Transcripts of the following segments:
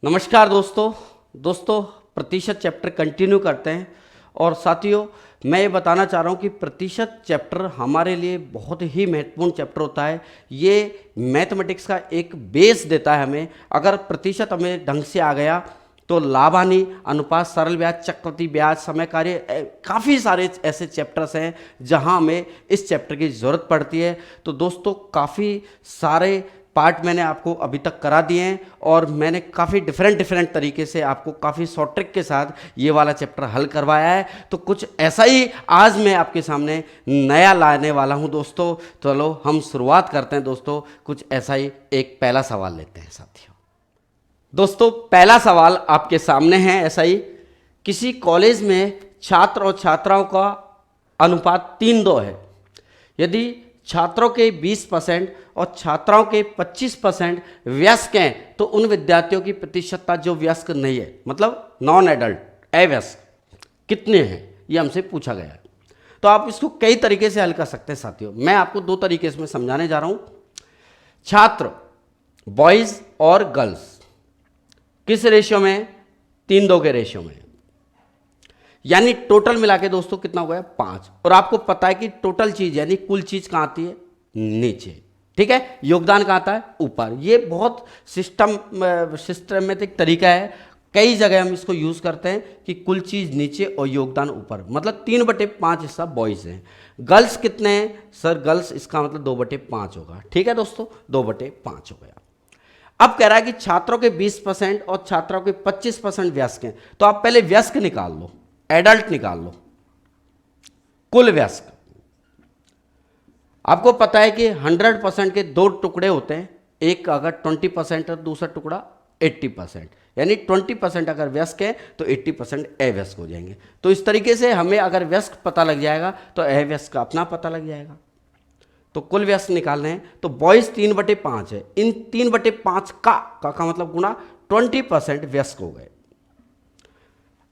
नमस्कार दोस्तों प्रतिशत चैप्टर कंटिन्यू करते हैं। और साथियों, मैं ये बताना चाह रहा हूँ कि प्रतिशत चैप्टर हमारे लिए बहुत ही महत्वपूर्ण चैप्टर होता है। ये मैथमेटिक्स का एक बेस देता है हमें। अगर प्रतिशत हमें ढंग से आ गया तो लाभ हानि अनुपात, सरल ब्याज, चक्रवृद्धि ब्याज, समय कार्य, काफ़ी सारे ऐसे चैप्टर्स हैं जहाँ हमें इस चैप्टर की ज़रूरत पड़ती है। तो दोस्तों, काफ़ी सारे पार्ट मैंने आपको अभी तक करा दिए हैं और मैंने काफ़ी डिफरेंट तरीके से आपको काफ़ी शॉर्ट ट्रिक के साथ ये वाला चैप्टर हल करवाया है। तो कुछ ऐसा ही आज मैं आपके सामने नया लाने वाला हूँ दोस्तों। चलो हम शुरुआत करते हैं दोस्तों। कुछ ऐसा ही एक पहला सवाल लेते हैं साथियों। दोस्तों, पहला सवाल आपके सामने है ऐसा ही। किसी कॉलेज में छात्र और छात्राओं का अनुपात 3:2 है। यदि छात्रों के 20% और छात्राओं के 25% वयस्क हैं तो उन विद्यार्थियों की प्रतिशतता जो वयस्क नहीं है, मतलब नॉन एडल्ट, अवयस्क, कितने हैं, ये हमसे पूछा गया है। तो आप इसको कई तरीके से हल कर सकते हैं साथियों। मैं आपको दो तरीके से समझाने जा रहा हूं। छात्र बॉयज और गर्ल्स किस रेशियो में? 3:2 के रेशियो में। यानी टोटल मिला के दोस्तों कितना हो गया? 5। और आपको पता है कि टोटल चीज यानी कुल चीज कहां आती है? नीचे। ठीक है, योगदान कहां आता है? ऊपर। ये बहुत सिस्टमेटिक तरीका है। कई जगह हम इसको यूज करते हैं कि कुल चीज नीचे और योगदान ऊपर। मतलब 3/5 हिस्सा बॉयज हैं। गर्ल्स कितने हैं सर? गर्ल्स इसका मतलब 2/5 होगा। ठीक है दोस्तों, 2/5 हो गया। अब कह रहा है कि छात्रों के 20% और छात्राओं के 25% वयस्क हैं। तो आप पहले वयस्क निकाल लो, एडल्ट निकाल लो, कुल वयस्क। आपको पता है कि 100% के दो टुकड़े होते हैं, एक अगर 20% और दूसरा टुकड़ा 80%। यानी 20% अगर व्यस्क है तो 80% अव्यस्क हो जाएंगे। तो इस तरीके से हमें अगर व्यस्क पता लग जाएगा तो अव्यस्क का अपना पता लग जाएगा। तो कुल व्यस्क निकालने हैं तो बॉयज 3/5 है। इन 3/5 का मतलब गुणा 20% व्यस्क हो गए।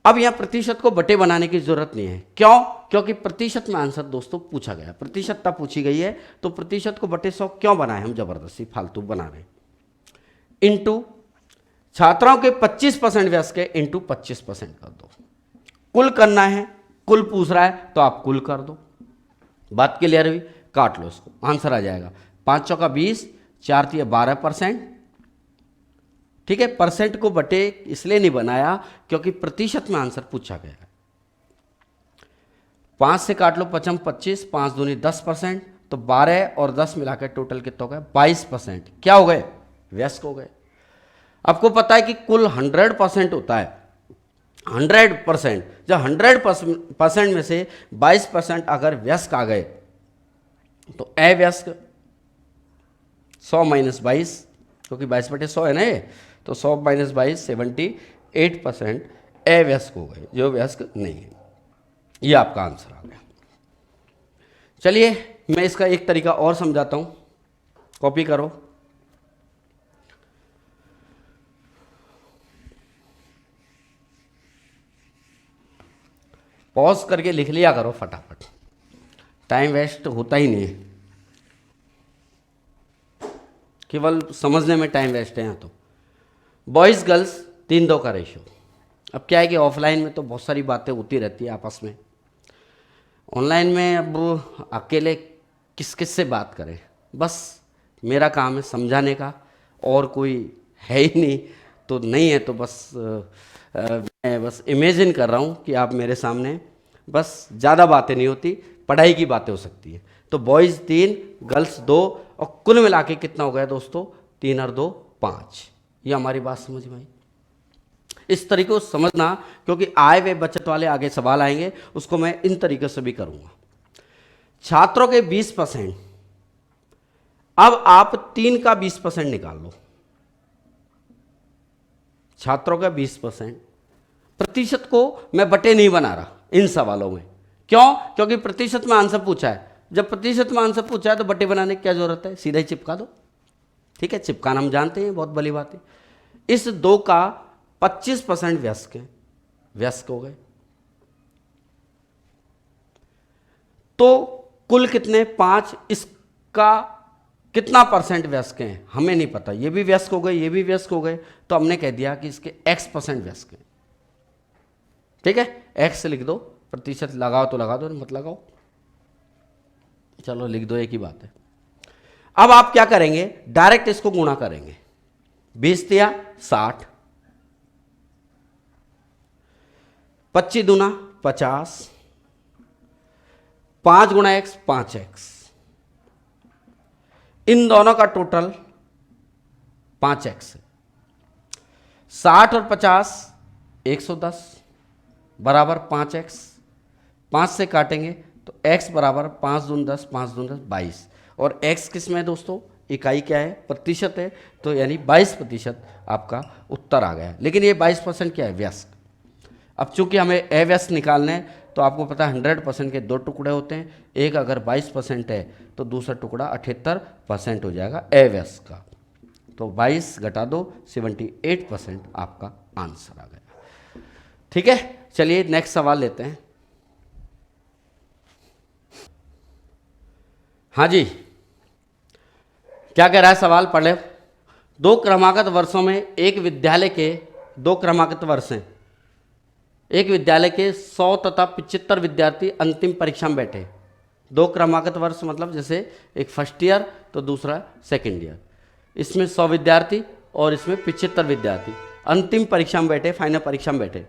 अब यहां प्रतिशत को बटे बनाने की जरूरत नहीं है। क्यों? क्योंकि प्रतिशत में आंसर दोस्तों पूछा गया, प्रतिशतता पूछी गई है। तो प्रतिशत को बटे 100 क्यों बनाए हम जबरदस्ती फालतू बना रहे? इंटू छात्राओं के 25% व्यस्क है, इंटू 25% कर दो। कुल करना है, कुल पूछ रहा है तो आप कुल कर दो। बात क्लियर हुई? काट लो इसको, आंसर आ जाएगा 5 चौका 20, 4 तिया 12%। ठीक है, परसेंट को बटे इसलिए नहीं बनाया क्योंकि प्रतिशत में आंसर पूछा गया है। 5 से काट लो 5 25, 5 दूनी 10%। तो 12 और 10 मिलाकर टोटल कितना हो गया? 22%। क्या हो गए? व्यस्क हो गए। आपको पता है कि कुल 100% होता है। 100%, जब 100% में से 22% अगर व्यस्क आ गए तो अव्यस्क 100 - 22, क्योंकि 22/100 है ना ये, तो 100 - 22 78% अव्यस्क हो गए, जो व्यस्क नहीं है। ये आपका आंसर आ गया। चलिए मैं इसका एक तरीका और समझाता हूं, कॉपी करो। पॉज करके लिख लिया करो फटाफट, टाइम वेस्ट होता ही नहीं है, केवल समझने में टाइम वेस्ट है यहाँ। तो बॉयज़ गर्ल्स 3:2 का रेशियो। अब क्या है कि ऑफलाइन में तो बहुत सारी बातें होती रहती है आपस में, ऑनलाइन में अब अकेले किस किस से बात करें। बस मेरा काम है समझाने का, और कोई है ही नहीं। तो नहीं है तो बस मैं बस इमेजिन कर रहा हूँ कि आप मेरे सामने, बस ज़्यादा बातें नहीं होती, पढ़ाई की बातें हो सकती है। तो बॉयज़ 3, गर्ल्स 2, और कुल मिला के कितना हो गया दोस्तों? 3 और 2 5। ये हमारी बात समझ में आई? इस तरीके को समझना, क्योंकि आय व बचत वाले आगे सवाल आएंगे, उसको मैं इन तरीके से भी करूंगा। छात्रों के 20%, अब आप 3 का 20% निकाल लो। छात्रों का 20%, प्रतिशत को मैं बटे नहीं बना रहा इन सवालों में। क्यों? क्योंकि प्रतिशत में आंसर पूछा है। जब प्रतिशत में आंसर पूछा है तो बटे बनाने की क्या जरूरत है? सीधा ही चिपका दो। ठीक है, चिपकाना हम जानते हैं, बहुत भली बात है। इस 2 का 25% व्यस्क है, व्यस्क हो गए। तो कुल कितने? 5। इसका कितना परसेंट वयस्क हैं हमें नहीं पता, ये भी वयस्क हो गए, ये भी वयस्क हो गए, तो हमने कह दिया कि इसके x% वयस्क हैं। ठीक है, x लिख दो, प्रतिशत लगाओ तो लगा दो, मत लगाओ, चलो लिख दो, एक ही बात है। अब आप क्या करेंगे, डायरेक्ट इसको गुणा करेंगे, 20 दिया 60, 25 दूना 50, 5 गुणा x 5x, इन दोनों का टोटल 5x है। 60 और 50 110 बराबर 5x, 5 से काटेंगे तो x बराबर 5 दून 10, 5 दून 10 22, और x किस में है दोस्तों, इकाई क्या है, प्रतिशत है, तो यानी 22% आपका उत्तर आ गया। लेकिन ये 22% क्या है, व्यस्क। अब चूंकि हमें अव्यस्क निकालना है तो आपको पता है 100% के 2 टुकड़े होते हैं, एक अगर 22% है तो दूसरा टुकड़ा 78% हो जाएगा अव्यस्क का, तो 22 घटा दो 78% आपका आंसर आ गया। ठीक है, चलिए नेक्स्ट सवाल लेते हैं। हाँ जी, क्या कह रहा है सवाल, पढ़ ले। 2 क्रमागत वर्षों में एक विद्यालय के 2 क्रमागत वर्ष हैं, एक विद्यालय के 100 तथा 75 विद्यार्थी अंतिम परीक्षा में बैठे। 2 क्रमागत वर्ष मतलब जैसे एक फर्स्ट ईयर तो दूसरा सेकंड ईयर, इसमें 100 विद्यार्थी और इसमें 75 विद्यार्थी अंतिम परीक्षा में बैठे, फाइनल परीक्षा में बैठे।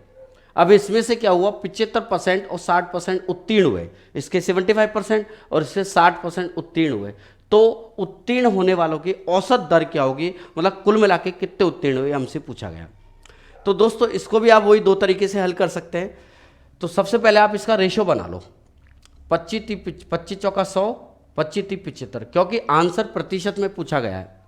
अब इसमें से क्या हुआ, 75% और 60% उत्तीर्ण हुए, इसके 75% और इससे 60% उत्तीर्ण हुए। तो उत्तीर्ण होने वालों की औसत दर क्या होगी, मतलब कुल मिला के कितने उत्तीर्ण हुए, हमसे पूछा गया। तो दोस्तों इसको भी आप वही 2 तरीके से हल कर सकते हैं। तो सबसे पहले आप इसका रेशो बना लो, 25 चौका 100, 25 75, क्योंकि आंसर प्रतिशत में पूछा गया है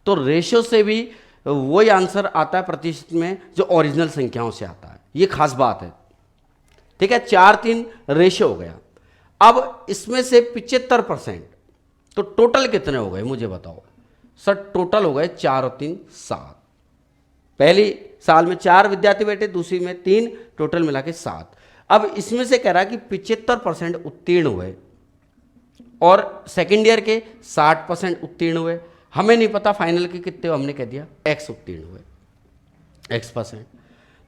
तो रेशो से भी वही आंसर आता है प्रतिशत में जो ओरिजिनल संख्याओं से आता है, ये खास बात है। ठीक है, 4-3 रेशो हो गया। अब इसमें से 75%, तो टोटल कितने हो गए मुझे बताओ सर। टोटल हो गए 4 और 3 7, पहली साल में 4 विद्यार्थी बैठे, दूसरी में 3, टोटल मिला के 7। अब इसमें से कह रहा है कि 75% उत्तीर्ण हुए और सेकेंड ईयर के 60% उत्तीर्ण हुए। हमें नहीं पता फाइनल के कितने हो, हमने कह दिया x उत्तीर्ण हुए, x%।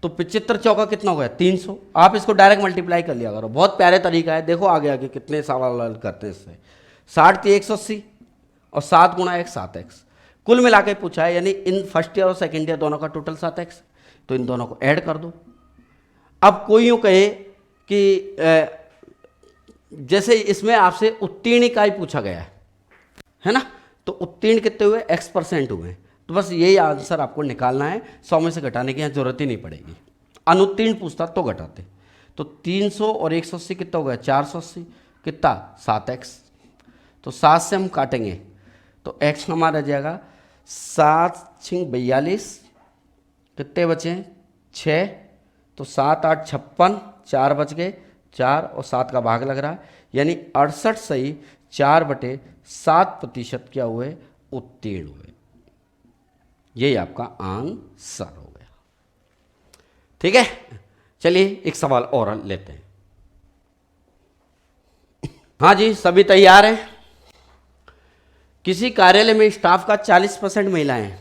तो 75 चौका कितना हो गया, 300। आप इसको डायरेक्ट मल्टीप्लाई कर लिया करो, बहुत प्यारे तरीका है, देखो आगे आगे कितने सवाल हल करते हैं इससे। 60 थी 180 और 7 गुणा x 7x, कुल मिला के पूछा है, यानी इन फर्स्ट ईयर और सेकेंड ईयर दोनों का टोटल 7x, तो इन दोनों को ऐड कर दो। अब कोई यूँ कहे कि जैसे इसमें आपसे उत्तीर्ण इकाई पूछा गया है ना, तो उत्तीर्ण कितने हुए, x% हुए, तो बस यही आंसर आपको निकालना है, 100 में से घटाने की यहाँ जरूरत ही नहीं पड़ेगी। अनुत्तीर्ण पूछता तो घटाते। तो 300 और 180 कितना हो गया, 480, कितना 7x, तो 7 से हम काटेंगे तो x हमारा जाएगा 7 6 42, कितने बचे 6, तो 7 8 56, 4 बच गए, 4 और 7 का भाग लग रहा है, यानी 68 सही 4/7% क्या हुए, उत्तीर्ण हुए। यही आपका आंसर हो गया। ठीक है, चलिए एक सवाल और लेते हैं। हाँ जी, सभी तैयार हैं। किसी कार्यालय में स्टाफ का 40% महिलाएं हैं।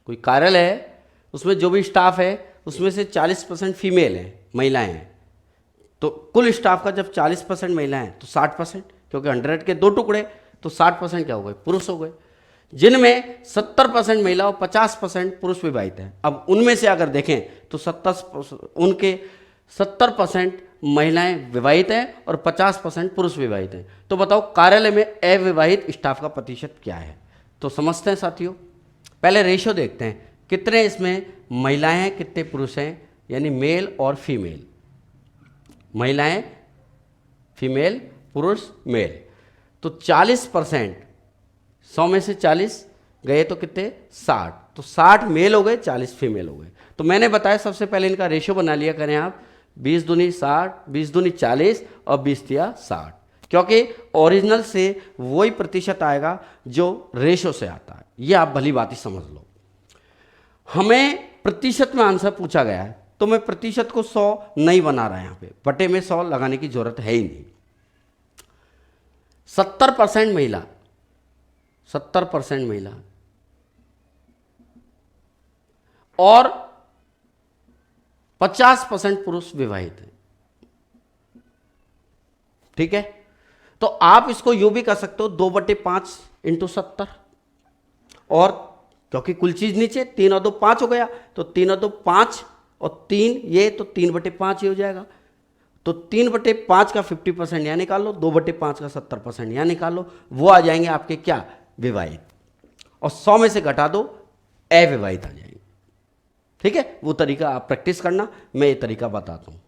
कोई कार्यालय है, उसमें जो भी स्टाफ है उसमें से 40% फीमेल हैं, महिलाएं हैं। तो कुल स्टाफ का जब 40% महिलाएं हैं तो 60%, क्योंकि 100 के 2 टुकड़े, तो 60% क्या हो गए, पुरुष हो गए, जिनमें 70% महिला और 50% पुरुष विवाहित हैं। अब उनमें से अगर देखें तो 70% महिलाएं विवाहित हैं और 50% पुरुष विवाहित हैं। तो बताओ कार्यालय में अविवाहित स्टाफ का प्रतिशत क्या है। तो समझते हैं साथियों, पहले रेशो देखते हैं, कितने इसमें महिलाएं हैं, कितने पुरुष हैं, यानी मेल और फीमेल, महिलाएं फीमेल, पुरुष मेल। तो 40%, 100 में से 40 गए तो कितने 60, तो 60 मेल हो गए, 40 फीमेल हो गए। तो मैंने बताया सबसे पहले इनका रेशो बना लिया करें आप, 20 दूनी 60, 20 दूनी 40 और 20 तिया 60, क्योंकि ओरिजिनल से वही प्रतिशत आएगा जो रेशो से आता है। ये आप भली बात ही समझ लो। हमें प्रतिशत में आंसर पूछा गया है तो मैं प्रतिशत को 100 नहीं बना रहा, यहाँ पे बटे में 100 लगाने की जरूरत है ही नहीं। 70% महिला, 70% महिला और 50% पुरुष विवाहित हैं। ठीक है, तो आप इसको यूं भी कर सकते हो 2/5 इंटू 70, और क्योंकि कुल चीज नीचे 3 और 2 5 हो गया, तो 3 और 2 5 और 3 ये, तो 3/5 ही हो जाएगा। तो 3/5 का 50% यहाँ निकाल लो, 2/5 का 70% यहाँ निकाल लो, वो आ जाएंगे आपके क्या, विवाहित, और 100 में से घटा दो अविवाहित आ जाएंगे। ठीक है, वो तरीका आप प्रैक्टिस करना, मैं ये तरीका बताता हूँ।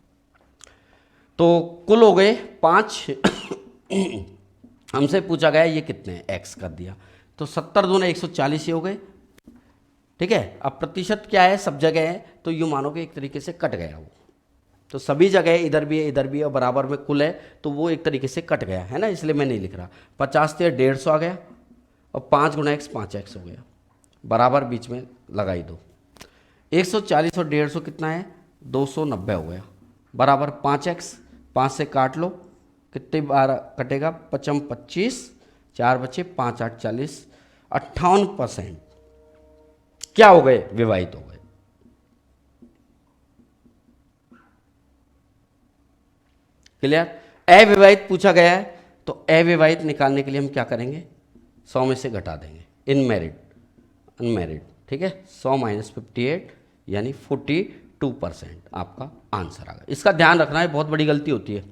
तो कुल हो गए 5 हमसे पूछा गया ये कितने हैं, एक्स कर दिया, तो 70 दूना 140 ही हो गए। ठीक है, अब प्रतिशत क्या है, सब जगह है, तो यूँ मानो कि एक तरीके से कट गया वो, तो सभी जगह इधर भी है इधर भी है और बराबर में कुल है, तो वो एक तरीके से कट गया है ना, इसलिए मैं नहीं लिख रहा। 50 से 150 आ गया, और 5 गुना x 5x हो गया, बराबर बीच में लगाई दो। 140 और 150 कितना है, 290 हो गया, बराबर 5x, 5 से काट लो, कितने बार कटेगा, 5 25, 4 बचे, 5 8 40, 58% क्या हो गए, विवाहित हो गए। क्लियर। अविवाहित पूछा गया है, तो अविवाहित निकालने के लिए हम क्या करेंगे, 100 में से घटा देंगे, इनमैरिड अनमैरिड। ठीक है, 100 माइनस 58 यानी 42% आपका आंसर आ गया। इसका ध्यान रखना है, बहुत बड़ी गलती होती है,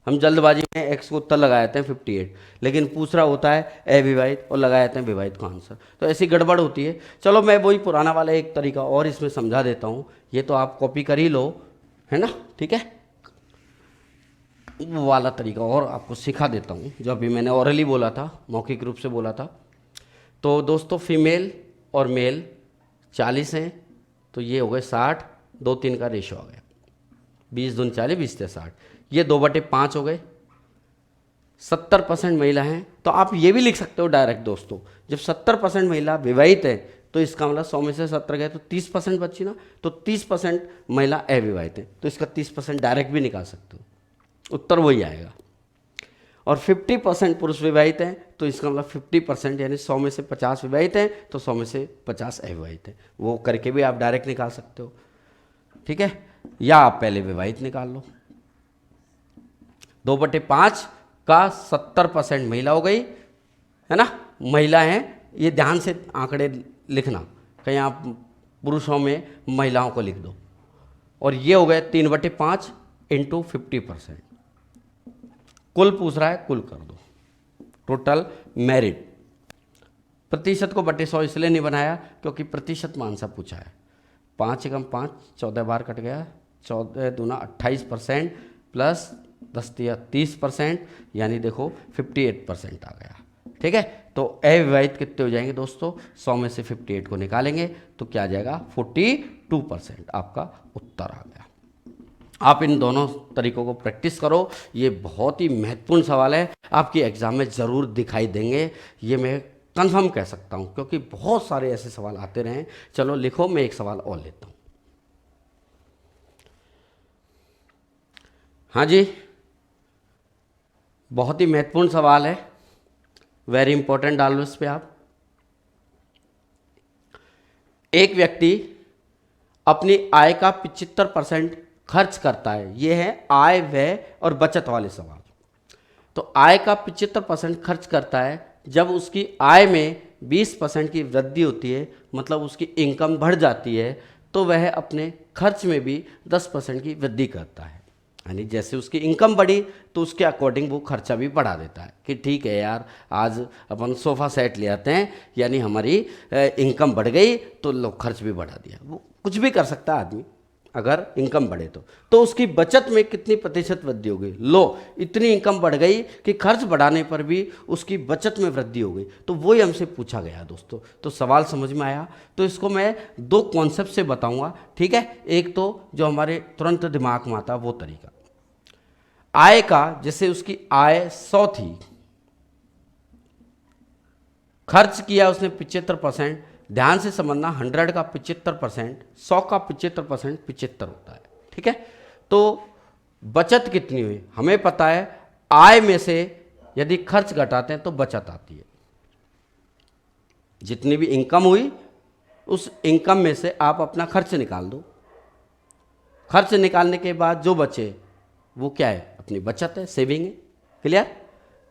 हम जल्दबाजी में एक्स को उत्तर लगा देते हैं 58, लेकिन पूछ रहा होता है अविवाहित और लगा देते हैं विवाहित का आंसर, तो ऐसी गड़बड़ होती है। चलो मैं वही पुराना वाला एक तरीका और इसमें समझा देता हूँ, ये तो आप कॉपी कर ही लो, है ना। ठीक है, वो वाला तरीका और आपको सिखा देता हूँ, जो अभी मैंने ओरली बोला था, मौखिक रूप से बोला था। तो दोस्तों फीमेल और मेल 40 हैं, तो ये हो गए 60, 2-3 का रेशो आ गया, 20 दून 40, 20 से 60, ये 2/5 हो गए। 70% महिला हैं, तो आप ये भी लिख सकते हो डायरेक्ट दोस्तों, जब 70% महिला विवाहित है तो इसका मतलब 100 में से 70 गए तो 30% बची ना, तो 30% महिला अविवाहित है, तो इसका 30% डायरेक्ट भी निकाल सकते हो, उत्तर वही आएगा। और 50% पुरुष विवाहित हैं, तो इसका मतलब 50% यानी 100 में से 50 विवाहित हैं, तो 100 में से 50 अविवाहित हैं, वो करके भी आप डायरेक्ट निकाल सकते हो। ठीक है, या आप पहले विवाहित निकाल लो। 2/5 का 70% महिला हो गई, है ना, महिला हैं, ये ध्यान से आंकड़े लिखना, कहीं आप पुरुषों में महिलाओं को लिख दो, और ये हो गए 3/5 इंटू 50%, कुल पूछ रहा है, कुल कर दो, टोटल मैरिड। प्रतिशत को बटे 100 इसलिए नहीं बनाया क्योंकि प्रतिशत मान सा पूछा है, 5 एकम 5, 14 बार कट गया, 14 दूना 28% प्लस 10 या 30%, यानी देखो 58% आ गया। ठीक है, तो अविवाहित कितने हो जाएंगे दोस्तों, 100 में से 58 को निकालेंगे तो क्या आ जाएगा, 42% आपका उत्तर आ गया। आप इन दोनों तरीकों को प्रैक्टिस करो, ये बहुत ही महत्वपूर्ण सवाल है, आपकी एग्जाम में ज़रूर दिखाई देंगे, ये मैं कंफर्म कह सकता हूँ, क्योंकि बहुत सारे ऐसे सवाल आते रहे। चलो लिखो, मैं एक सवाल और लेता हूँ। हाँ जी, बहुत ही महत्वपूर्ण सवाल है, वेरी इंपॉर्टेंट, डाल लो इस पे आप। एक व्यक्ति अपनी आय का 75% खर्च करता है, ये है आय व्यय और बचत वाले सवाल। तो आय का 75% खर्च करता है, जब उसकी आय में 20% की वृद्धि होती है, मतलब उसकी इनकम बढ़ जाती है, तो वह अपने खर्च में भी 10% की वृद्धि करता है। यानी जैसे उसकी इनकम बढ़ी तो उसके अकॉर्डिंग वो खर्चा भी बढ़ा देता है कि ठीक है यार, आज अपन सोफ़ा सेट ले आते हैं, यानी हमारी इनकम बढ़ गई तो लोग खर्च भी बढ़ा दिया। वो कुछ भी कर सकता है आदमी अगर इनकम बढ़े तो उसकी बचत में कितनी प्रतिशत वृद्धि हो गई, लो इतनी इनकम बढ़ गई कि खर्च बढ़ाने पर भी उसकी बचत में वृद्धि हो गई। तो वही हमसे पूछा गया दोस्तों। तो सवाल समझ में आया, तो इसको मैं 2 कॉन्सेप्ट से बताऊंगा। ठीक है, एक तो जो हमारे तुरंत दिमाग में आता वो तरीका, आय का, जैसे उसकी आय 100 थी, खर्च किया उसने 75%, ध्यान से समझना, 100 का 75%, 100 का 75% 75 होता है। ठीक है, तो बचत कितनी हुई, हमें पता है आय में से यदि खर्च घटाते हैं तो बचत आती है। जितनी भी इनकम हुई उस इनकम में से आप अपना खर्च निकाल दो। खर्च निकालने के बाद जो बचे वो क्या है, अपनी बचत है, सेविंग है। क्लियर?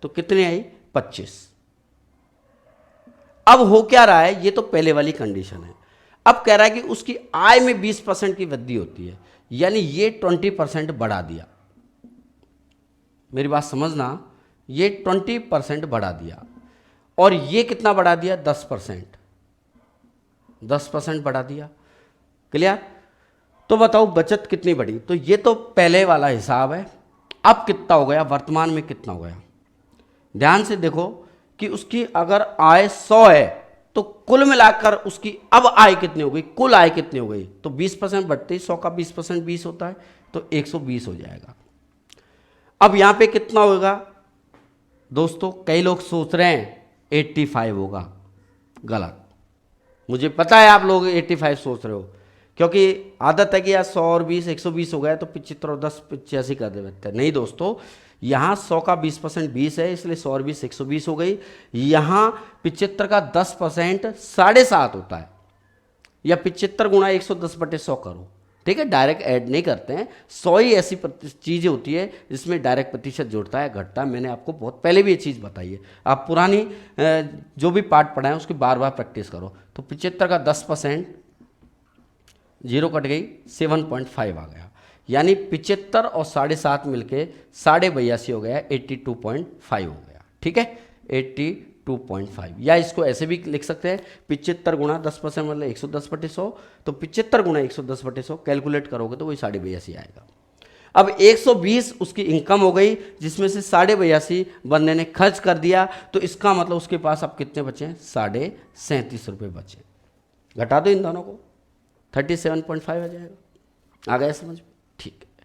तो कितनी आई? 25। अब हो क्या रहा है, ये तो पहले वाली कंडीशन है। अब कह रहा है कि उसकी आय में 20% की वृद्धि होती है, यानी ये 20% बढ़ा दिया। मेरी बात समझना, ये 20% बढ़ा दिया और ये कितना बढ़ा दिया? 10%। 10% बढ़ा दिया। क्लियर? तो बताओ बचत कितनी बढ़ी? तो ये तो पहले वाला हिसाब है। अब कितना हो गया, वर्तमान में कितना हो गया? ध्यान से देखो कि उसकी अगर आय 100 है तो कुल मिलाकर उसकी अब आय कितनी हो गई, कुल आय कितनी हो गई? तो 20% बढ़ते ही 100 का 20% 20 होता है, तो 120 हो जाएगा। अब यहां पे कितना होगा दोस्तों? कई लोग सोच रहे हैं 85 होगा। गलत। मुझे पता है आप लोग 85 सोच रहे हो, क्योंकि आदत है कि यार 100 और 20 120 हो गया तो 75 और 10 85 कर देते हैं। नहीं दोस्तों, यहाँ 100 का 20% 20 है, इसलिए 100 और 20 120 हो गई। यहाँ 75 का 10% 7.5 होता है, या 75 गुणा 110/100 करो। ठीक है, डायरेक्ट ऐड नहीं करते हैं। 100 ही ऐसी चीज़ें होती है जिसमें डायरेक्ट प्रतिशत जुड़ता है, घटता है। मैंने आपको बहुत पहले भी ये चीज़ बताई है। आप पुरानी जो भी पार्ट पढ़ाएं उसकी बार बार प्रैक्टिस करो। तो 75 का 10%, 0 कट गई, 7.5 आ गया, यानी 75 और 7.5 मिलके 82.5 हो गया, 82.5 हो गया। ठीक है, 82.5। या इसको ऐसे भी लिख सकते हैं, 75 गुणा 10% मतलब 110/100, तो 75 गुणा 110/100 कैलकुलेट करोगे तो वही 82.5 आएगा। अब 120 उसकी इनकम हो गई, जिसमें से 82.5 बंदे ने खर्च कर दिया, तो इसका मतलब उसके पास अब कितने बचे? 37.5 रुपये बचे। घटा दो इन दोनों को, 37.5 आ जाएगा। आ गया समझ में? ठीक है।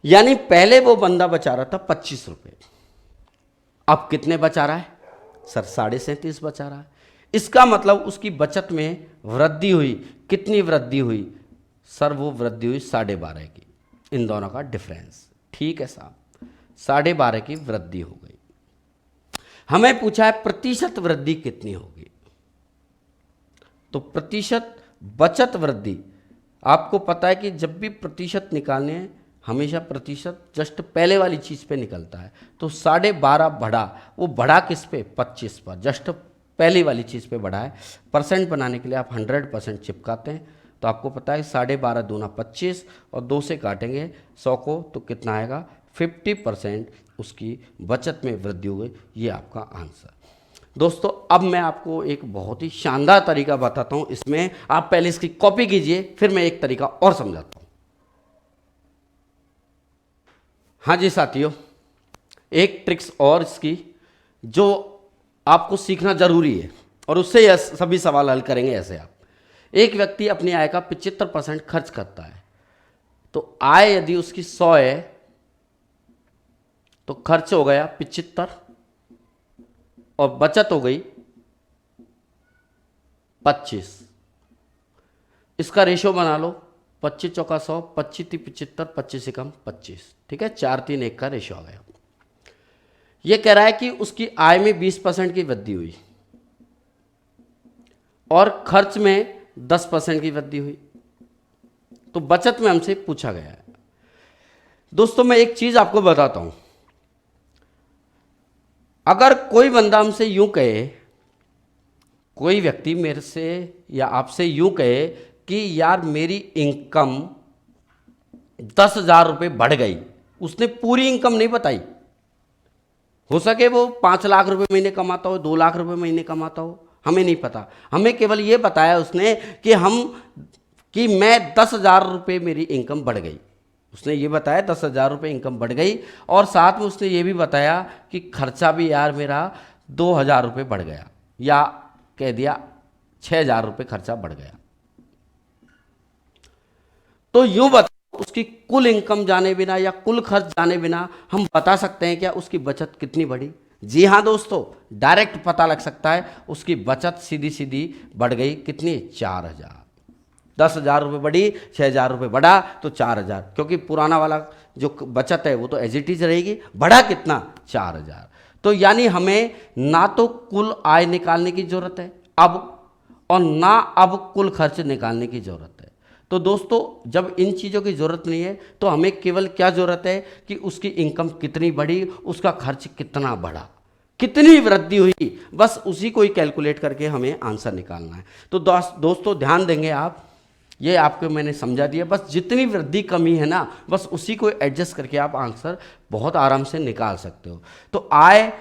यानी पहले वो बंदा बचा रहा था 25 रुपये, अब कितने बचा रहा है सर? 37.5 बचा रहा है। इसका मतलब उसकी बचत में वृद्धि हुई। कितनी वृद्धि हुई सर? वो वृद्धि हुई 12.5 की। इन दोनों का डिफरेंस। ठीक है साहब, 12.5 की वृद्धि हो गई। हमें पूछा है प्रतिशत वृद्धि कितनी होगी, तो प्रतिशत बचत वृद्धि, आपको पता है कि जब भी प्रतिशत निकालने हैं हमेशा प्रतिशत जस्ट पहले वाली चीज़ पे निकलता है। तो 12.5 बढ़ा, वो बढ़ा किस पे? 25 पर, जस्ट पहली वाली चीज़ पे बढ़ा है। परसेंट बनाने के लिए आप 100% चिपकाते हैं, तो आपको पता है 12.5 दूना 25 और 2 से काटेंगे 100 को, तो कितना आएगा? 50% उसकी बचत में वृद्धि हो गई। ये आपका आंसर। दोस्तों अब मैं आपको एक बहुत ही शानदार तरीका बताता हूं, इसमें आप पहले इसकी कॉपी कीजिए, फिर मैं एक तरीका और समझाता हूं। हाँ जी साथियों, एक ट्रिक्स और इसकी जो आपको सीखना जरूरी है, और उससे यह सभी सवाल हल करेंगे। ऐसे आप, एक व्यक्ति अपनी आय का 75% खर्च करता है, तो आय यदि उसकी 100 है तो खर्च हो गया 75 और बचत हो गई 25। इसका रेशो बना लो, 25 चौका 100, 25 × 75, 25 से कम 25। ठीक है, 4-3-1 का रेशो आ गया। ये कह रहा है कि उसकी आय में 20% की वृद्धि हुई और खर्च में 10% की वृद्धि हुई, तो बचत में हमसे पूछा गया है। दोस्तों मैं एक चीज आपको बताता हूं, अगर कोई बंदा हमसे यूं कहे, कोई व्यक्ति मेरे से या आपसे यूं कहे कि यार मेरी इनकम 10,000 रुपये बढ़ गई, उसने पूरी इनकम नहीं बताई, हो सके वो 5 लाख रुपए महीने कमाता हो, 2 लाख रुपए महीने कमाता हो, हमें नहीं पता। हमें केवल ये बताया उसने कि मैं 10,000 रुपये मेरी इनकम बढ़ गई। उसने ये बताया 10,000 रुपये इनकम बढ़ गई, और साथ में उसने ये भी बताया कि खर्चा भी यार मेरा 2,000 रुपये बढ़ गया, या कह दिया 6,000 रुपये खर्चा बढ़ गया। तो यूं बता, उसकी कुल इनकम जाने बिना या कुल खर्च जाने बिना हम बता सकते हैं क्या उसकी बचत कितनी बढ़ी? जी हाँ दोस्तों, डायरेक्ट पता लग सकता है। उसकी बचत सीधी सीधी बढ़ गई कितनी? 4,000। 10,000 रुपये बढ़ी, 6,000 रुपये बढ़ा तो 4,000, क्योंकि पुराना वाला जो बचत है वो तो एज इट इज रहेगी। बढ़ा कितना? 4,000। तो यानी हमें ना तो कुल आय निकालने की जरूरत है, अब और ना अब कुल खर्च निकालने की ज़रूरत है। तो दोस्तों जब इन चीज़ों की ज़रूरत नहीं है तो हमें केवल क्या ज़रूरत है कि उसकी इनकम कितनी बढ़ी, उसका खर्च कितना बढ़ा, कितनी वृद्धि हुई, बस उसी को ही कैलकुलेट करके हमें आंसर निकालना है। तो दोस्तों ध्यान देंगे आप, ये आपको मैंने समझा दिया, बस जितनी वृद्धि कमी है ना बस उसी को एडजस्ट करके आप आंसर बहुत आराम से निकाल सकते हो। तो आय,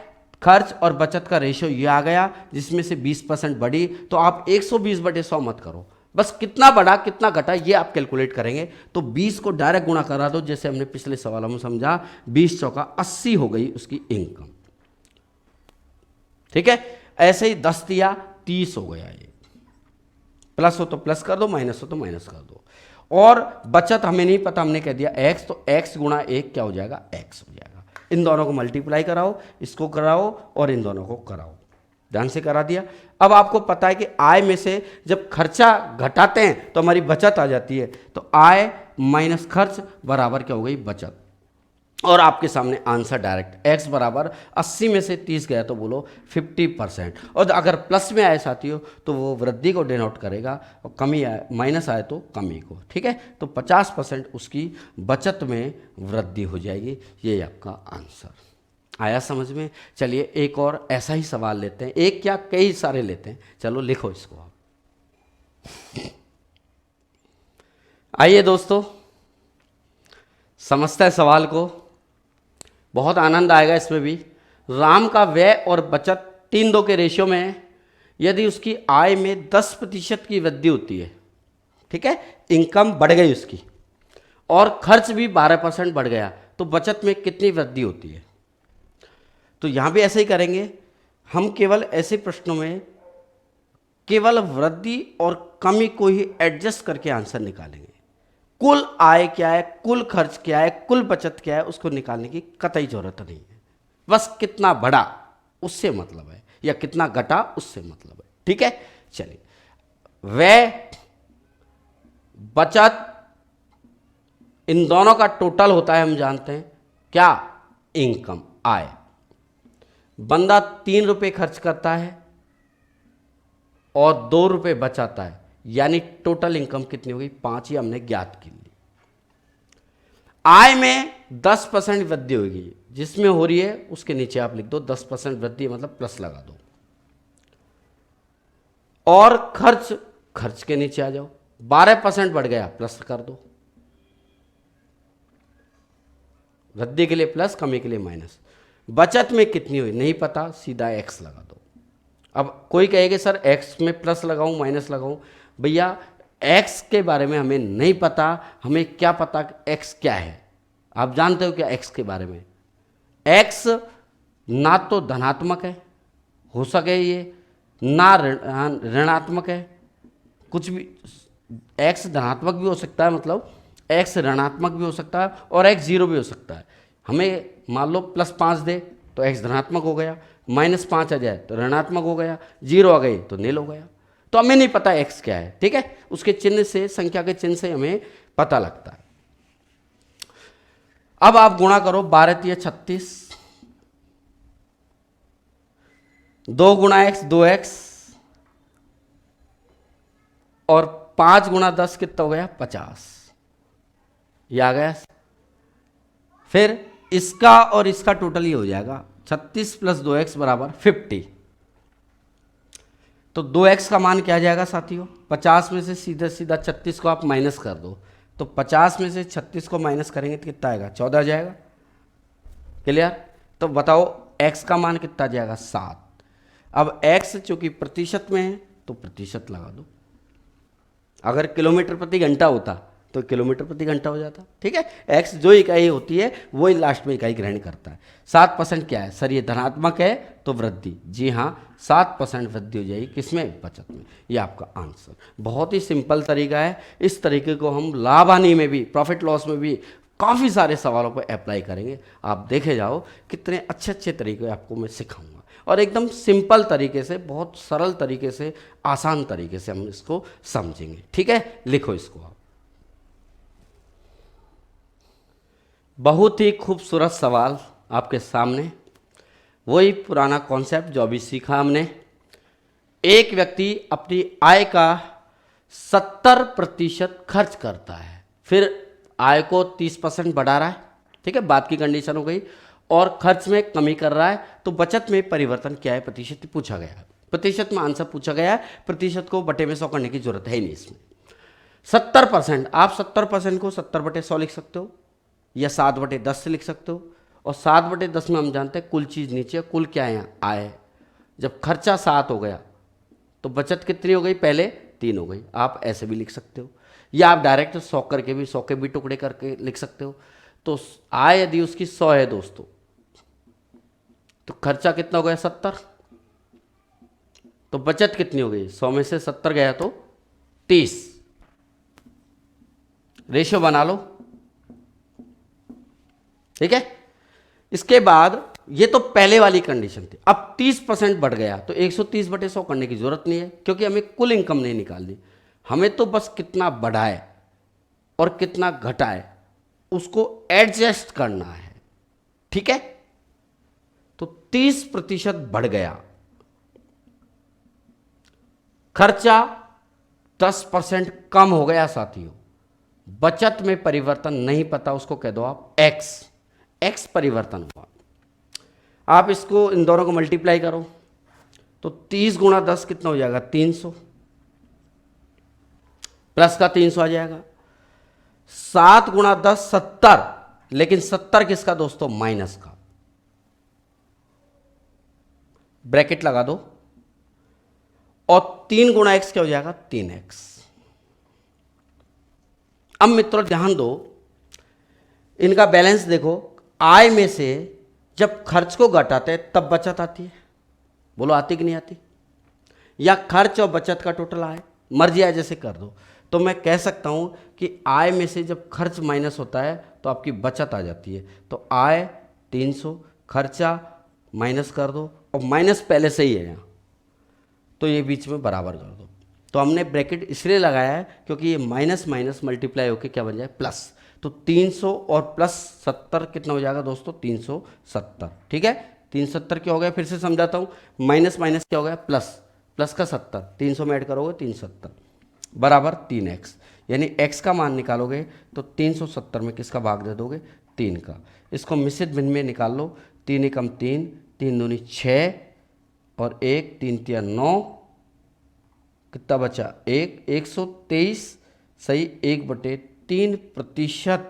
खर्च और बचत का रेशियो ये आ गया, जिसमें से 20% बढ़ी, तो आप 120/100 मत करो, बस कितना बढ़ा कितना घटा ये आप कैलकुलेट करेंगे। तो 20 को डायरेक्ट गुणा करा दो, जैसे हमने पिछले सवालों में समझा, 20 चौका 80 हो गई उसकी इनकम। ठीक है, ऐसे ही 10 दिया 30 हो गया, ये प्लस हो तो प्लस कर दो, माइनस हो तो माइनस कर दो। और बचत हमें नहीं पता, हमने कह दिया x, तो x गुणा 1 क्या हो जाएगा, x हो जाएगा। इन दोनों को मल्टीप्लाई कराओ, इसको कराओ और इन दोनों को कराओ, ध्यान से करा दिया। अब आपको पता है कि आय में से जब खर्चा घटाते हैं तो हमारी बचत आ जाती है, तो आय माइनस खर्च बराबर क्या हो गई, बचत। और आपके सामने आंसर डायरेक्ट x बराबर 80 में से 30 गया तो बोलो 50%। और अगर प्लस में आए साथियों तो वो वृद्धि को डिनोट करेगा, और कमी आए माइनस आए तो कमी को। ठीक है, तो 50% उसकी बचत में वृद्धि हो जाएगी, ये आपका आंसर आया समझ में। चलिए एक और ऐसा ही सवाल लेते हैं, एक क्या कई सारे लेते हैं, चलो लिखो इसको आप। आइए दोस्तों समझते हैं सवाल को, बहुत आनंद आएगा इसमें भी। राम का व्यय और बचत 3:2 के रेशियो में है। यदि उसकी आय में 10% की वृद्धि होती है, ठीक है, इनकम बढ़ गई उसकी, और खर्च भी 12% बढ़ गया, तो बचत में कितनी वृद्धि होती है। तो यहाँ भी ऐसे ही करेंगे हम, केवल ऐसे प्रश्नों में केवल वृद्धि और कमी को ही एडजस्ट करके आंसर निकालेंगे। कुल आय क्या है, कुल खर्च क्या है, कुल बचत क्या है, उसको निकालने की कतई जरूरत नहीं है। बस कितना बढ़ा उससे मतलब है, या कितना घटा उससे मतलब है। ठीक है, चलिए व्यय बचत इन दोनों का टोटल होता है, हम जानते हैं क्या, इनकम, आय। बंदा 3 रुपये खर्च करता है और 2 रुपये बचाता है, यानी टोटल इनकम कितनी होगी, 5 ही हमने ज्ञात की ली। आय में 10% वृद्धि होगी, जिसमें हो रही है उसके नीचे आप लिख दो 10% वृद्धि, मतलब प्लस लगा दो। और खर्च, खर्च के नीचे आ जाओ, 12% बढ़ गया, प्लस कर दो। वृद्धि के लिए प्लस, कमी के लिए माइनस। बचत में कितनी हुई नहीं पता, सीधा एक्स लगा दो। अब कोई कहेगा सर एक्स में प्लस लगाऊं माइनस लगाऊं, भैया एक्स के बारे में हमें नहीं पता, हमें क्या पता एक्स क्या है। आप जानते हो क्या एक्स के बारे में, एक्स ना तो धनात्मक है, हो सके ये ना ऋणात्मक है, कुछ भी। एक्स धनात्मक भी हो सकता है, मतलब एक्स ऋणात्मक भी हो सकता है, और एक्स 0 भी हो सकता है। हमें मान लो +5 दे तो एक्स धनात्मक हो गया, -5 आ जाए तो ऋणात्मक हो गया, 0 आ गई तो नील हो गया। तो हमें नहीं पता एक्स क्या है, ठीक है, उसके चिन्ह से, संख्या के चिन्ह से हमें पता लगता है। अब आप गुणा करो, 12 × 36, 2 × x 2x, और 5 × 10 कितना हो गया, 50, ये आ गया। फिर इसका और इसका टोटल ही हो जाएगा, 36 + 2x = 50। तो 2x का मान क्या आ जाएगा साथियों, 50 में से सीधा सीधा 36 को आप माइनस कर दो, तो 50 में से 36 को माइनस करेंगे तो कितना आएगा, 14 आ जाएगा। क्लियर, तो बताओ x का मान कितना आ जाएगा, 7। अब x चूंकि प्रतिशत में है तो प्रतिशत लगा दो, अगर किलोमीटर प्रति घंटा होता तो किलोमीटर प्रति घंटा हो जाता। ठीक है, x जो इकाई होती है वही लास्ट में इकाई ग्रहण करता है। 7% क्या है सर, ये धनात्मक है तो वृद्धि, जी हाँ 7% वृद्धि हो जाएगी, किसमें, बचत में। ये आपका आंसर, बहुत ही सिंपल तरीका है। इस तरीके को हम लाभ हानि में भी, प्रॉफिट लॉस में भी काफ़ी सारे सवालों पर अप्लाई करेंगे। आप देखे जाओ कितने अच्छे अच्छे तरीके आपको मैं सिखाऊंगा, और एकदम सिंपल तरीके से, बहुत सरल तरीके से, आसान तरीके से हम इसको समझेंगे। ठीक है, लिखो इसको आप। बहुत ही खूबसूरत सवाल आपके सामने, वही पुराना कॉन्सेप्ट जो अभी सीखा हमने, एक व्यक्ति अपनी आय का 70% खर्च करता है, फिर आय को 30% बढ़ा रहा है, ठीक है, बात की कंडीशन हो गई, और खर्च में कमी कर रहा है, तो बचत में परिवर्तन क्या है, प्रतिशत पूछा गया है। प्रतिशत में आंसर पूछा गया है, प्रतिशत को बटे में 100 करने की जरूरत है ही नहीं इसमें। 70%, आप 70% को 70/100 लिख सकते हो, या 7/10 से लिख सकते हो, और 7/10 में हम जानते हैं कुल चीज़ नीचे, कुल क्या है यहाँ, आय। जब खर्चा 7 हो गया तो बचत कितनी हो गई, पहले 3 हो गई। आप ऐसे भी लिख सकते हो, या आप डायरेक्ट 100 करके भी, 100 के भी टुकड़े करके लिख सकते हो। तो आय यदि उसकी 100 है दोस्तों, तो खर्चा कितना हो गया, 70, तो बचत कितनी हो गई, 100 में से 70 गया तो 30। रेशियो बना लो, ठीक है। इसके बाद ये तो पहले वाली कंडीशन थी, अब 30% बढ़ गया तो 130/100 करने की जरूरत नहीं है, क्योंकि हमें कुल इनकम नहीं निकालनी, हमें तो बस कितना बढ़ाए और कितना घटाए उसको एडजस्ट करना है, ठीक है। तो 30% बढ़ गया, खर्चा 10% कम हो गया साथियों, बचत में परिवर्तन नहीं पता, उसको कह दो आप एक्स परिवर्तन हुआ। आप इसको इन दोनों को मल्टीप्लाई करो तो 30 × 10 कितना हो जाएगा, 300, प्लस का 300 आ जाएगा। 7 × 10 70, लेकिन 70 किसका दोस्तों, माइनस का, ब्रैकेट लगा दो, और 3 × x क्या हो जाएगा, 3x। अब मित्रों ध्यान दो, इनका बैलेंस देखो, आय में से जब खर्च को घटाते हैं तब बचत आती है, बोलो आती कि नहीं आती, या खर्च और बचत का टोटल आय, मर्जी आय जैसे कर दो। तो मैं कह सकता हूं कि आय में से जब खर्च माइनस होता है तो आपकी बचत आ जाती है। तो आय 300, खर्चा माइनस कर दो, और माइनस पहले से ही है यहाँ, तो ये बीच में बराबर कर दो। तो हमने ब्रैकेट इसलिए लगाया है क्योंकि ये माइनस माइनस मल्टीप्लाई होकर क्या बन जाए, प्लस। तो 300 और प्लस 70 कितना हो जाएगा दोस्तों, 370, ठीक है। 370 क्या हो गया, फिर से समझाता हूँ, माइनस माइनस क्या हो गया, प्लस, प्लस का 70, 300 में ऐड करोगे 370 बराबर 3x, यानी x का मान निकालोगे तो 370 में किसका भाग दे दोगे, 3 का। इसको मिश्रित भिन्न में निकाल लो, 3 एकम 3, 3 दूनी 6, और 1 3 3 9, कितना बचा, 123, सही, 1/3%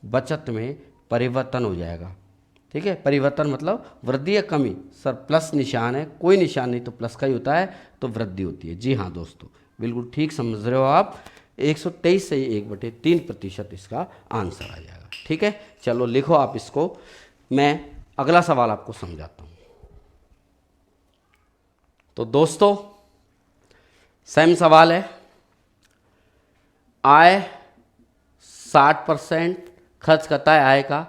बचत में परिवर्तन हो जाएगा, ठीक है। परिवर्तन मतलब वृद्धि या कमी, सर प्लस निशान है, कोई निशान नहीं तो प्लस का ही होता है, तो वृद्धि होती है। जी हाँ दोस्तों, बिल्कुल ठीक समझ रहे हो आप, 123 से 1/3% इसका आंसर आ जाएगा, ठीक है। चलो लिखो आप इसको, मैं अगला सवाल आपको समझाता हूँ। तो दोस्तों सेम सवाल है, आय 60% खर्च करता है आय का,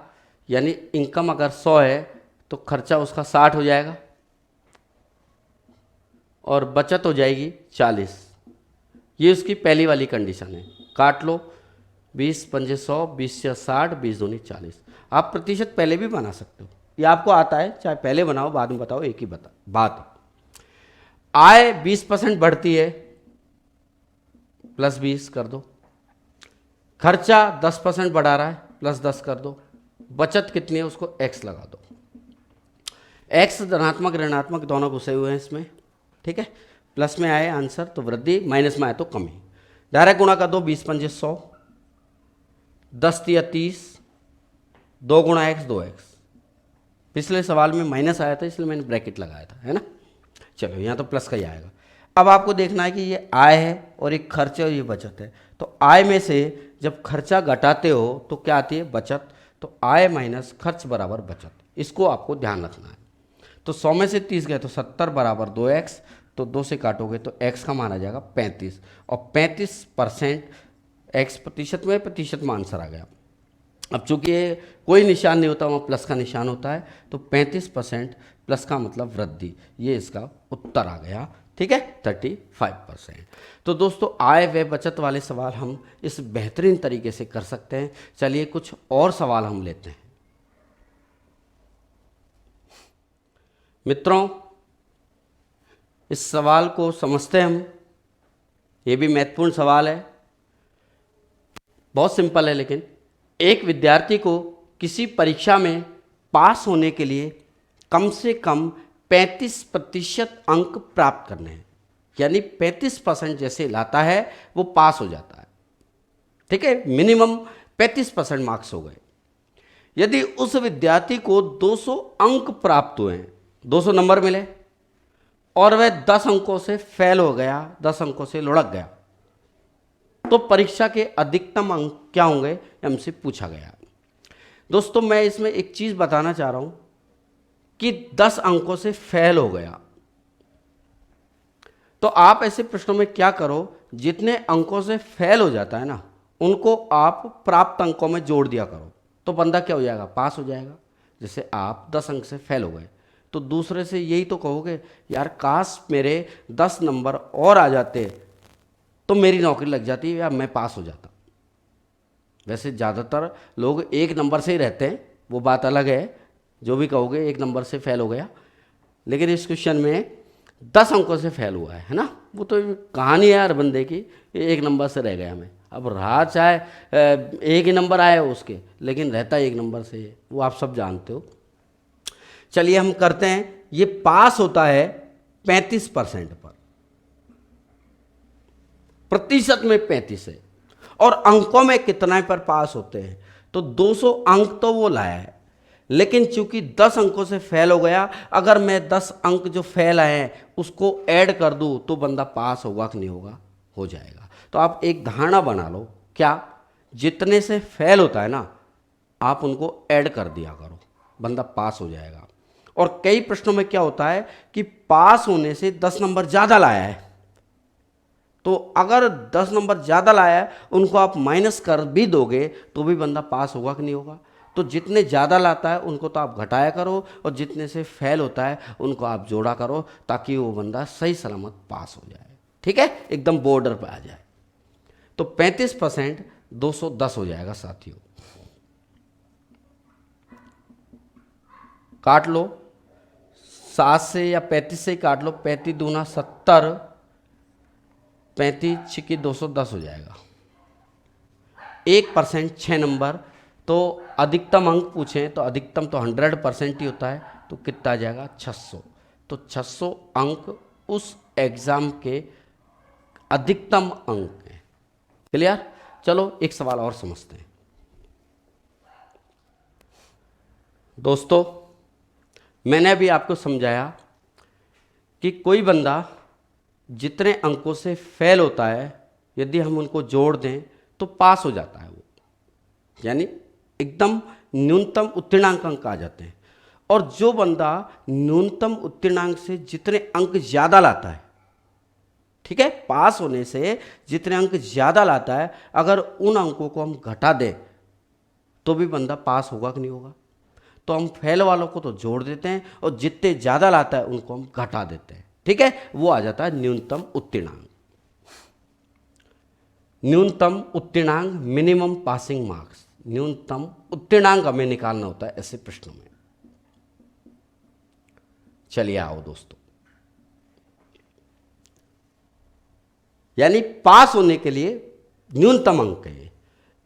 यानी इनकम अगर 100 है तो खर्चा उसका 60 हो जाएगा, और बचत हो जाएगी 40। ये उसकी पहली वाली कंडीशन है, काट लो, 20 पंजे 100, 20 या 60, 20 दूनी 40। आप प्रतिशत पहले भी बना सकते हो, ये आपको आता है, चाहे पहले बनाओ बाद में बताओ, एक ही बात है। आय 20% बढ़ती है, +20 कर दो, खर्चा 10% बढ़ा रहा है, +10 कर दो, बचत कितनी है उसको x लगा दो। x धनात्मक ऋणात्मक दोनों घुसे हुए हैं इसमें, ठीक है। प्लस में आए आंसर तो वृद्धि, माइनस में आए तो कमी। डायरेक्ट गुणा कर दो, 20 पंजे 100, 10 तिया 30, 2 × x 2x। पिछले सवाल में माइनस आया था इसलिए मैंने ब्रैकेट लगाया था, है ना। चलो यहाँ तो प्लस का ही आएगा। अब आपको देखना है कि ये आय है और एक खर्च है और ये बचत है। तो आय में से जब खर्चा घटाते हो तो क्या आती है, बचत। तो आय माइनस खर्च बराबर बचत, इसको आपको ध्यान रखना है। तो 100 में से 30 गए तो 70 बराबर 2x, तो 2 से काटोगे तो x का मान आ जाएगा 35, और 35% x प्रतिशत में आंसर आ गया। अब चूंकि ये कोई निशान नहीं होता, वहाँ प्लस का निशान होता है, तो 35% प्लस का मतलब वृद्धि, ये इसका उत्तर आ गया, ठीक है, 35%। तो दोस्तों आय व्यय बचत वाले सवाल हम इस बेहतरीन तरीके से कर सकते हैं। चलिए कुछ और सवाल हम लेते हैं। मित्रों इस सवाल को समझते हैं हम। ये भी महत्वपूर्ण सवाल है, बहुत सिंपल है, लेकिन एक विद्यार्थी को किसी परीक्षा में पास होने के लिए कम से कम 35% अंक प्राप्त करने हैं। यानी 35% जैसे लाता है वो पास हो जाता है। ठीक है, मिनिमम 35% मार्क्स हो गए। यदि उस विद्यार्थी को 200 अंक प्राप्त हुए हैं, 200 नंबर मिले, और वह 10 अंकों से फेल हो गया, 10 अंकों से लुढ़क गया, तो परीक्षा के अधिकतम अंक क्या होंगे, हमसे पूछा गया। दोस्तों, मैं इसमें एक चीज बताना चाह रहा हूं कि 10 अंकों से फेल हो गया, तो आप ऐसे प्रश्नों में क्या करो, जितने अंकों से फेल हो जाता है ना, उनको आप प्राप्त अंकों में जोड़ दिया करो, तो बंदा क्या हो जाएगा, पास हो जाएगा। जैसे आप 10 अंक से फेल हो गए, तो दूसरे से यही तो कहोगे, यार काश मेरे 10 नंबर और आ जाते तो मेरी नौकरी लग जाती या मैं पास हो जाता। वैसे ज़्यादातर लोग 1 नंबर से ही रहते हैं, वो बात अलग है, जो भी कहोगे 1 नंबर से फेल हो गया, लेकिन इस क्वेश्चन में 10 अंकों से फेल हुआ है ना। वो तो कहानी है हर बंदे की, 1 नंबर से रह गया मैं। अब रहा चाहे 1 ही नंबर आए उसके, लेकिन रहता 1 नंबर से है, वो आप सब जानते हो। चलिए हम करते हैं, ये पास होता है 35% पर, प्रतिशत में 35 है, और अंकों में कितना पर पास होते हैं, तो 200 अंक तो वो लाया है, लेकिन चूंकि 10 अंकों से फेल हो गया, अगर मैं 10 अंक जो फेल आए हैं उसको ऐड कर दूं तो बंदा पास होगा कि नहीं होगा, हो जाएगा। तो आप एक धारणा बना लो, क्या, जितने से फेल होता है ना, आप उनको ऐड कर दिया करो, बंदा पास हो जाएगा। और कई प्रश्नों में क्या होता है कि पास होने से 10 नंबर ज़्यादा लाया है, तो अगर 10 नंबर ज़्यादा लाया है उनको आप माइनस कर भी दोगे तो भी बंदा पास होगा कि नहीं होगा। तो जितने ज़्यादा लाता है उनको तो आप घटाया करो, और जितने से फेल होता है उनको आप जोड़ा करो, ताकि वो बंदा सही सलामत पास हो जाए। ठीक है, एकदम बॉर्डर पे आ जाए। तो 35% 210 हो जाएगा साथियों। काट लो, 7 से या 35 से ही काट लो, 35 दूना 70, 35 छिकी 210 हो जाएगा। 1% 6 नंबर, तो अधिकतम अंक पूछें तो अधिकतम तो 100% ही होता है, तो कितना आ जाएगा, 600। तो 600 अंक उस एग्जाम के अधिकतम अंक हैं। क्लियर? चलो एक सवाल और समझते हैं। दोस्तों, मैंने अभी आपको समझाया कि कोई बंदा जितने अंकों से फेल होता है, यदि हम उनको जोड़ दें तो पास हो जाता है वो, यानी एकदम न्यूनतम उत्तीर्णांक अंक आ जाते हैं। और जो बंदा न्यूनतम उत्तीर्णांक से जितने अंक ज़्यादा लाता है, ठीक है, पास होने से जितने अंक ज़्यादा लाता है, अगर उन अंकों को हम घटा दें तो भी बंदा पास होगा कि नहीं होगा। तो हम फेल वालों को तो जोड़ देते हैं, और जितने ज़्यादा लाता है उनको हम घटा देते हैं। ठीक है, वो आ जाता है न्यूनतम उत्तीर्णांक। न्यूनतम उत्तीर्णांक, मिनिमम पासिंग मार्क्स, न्यूनतम उत्तीर्णांक हमें निकालना होता है ऐसे प्रश्नों में। चलिए आओ दोस्तों, यानी पास होने के लिए न्यूनतम अंक है।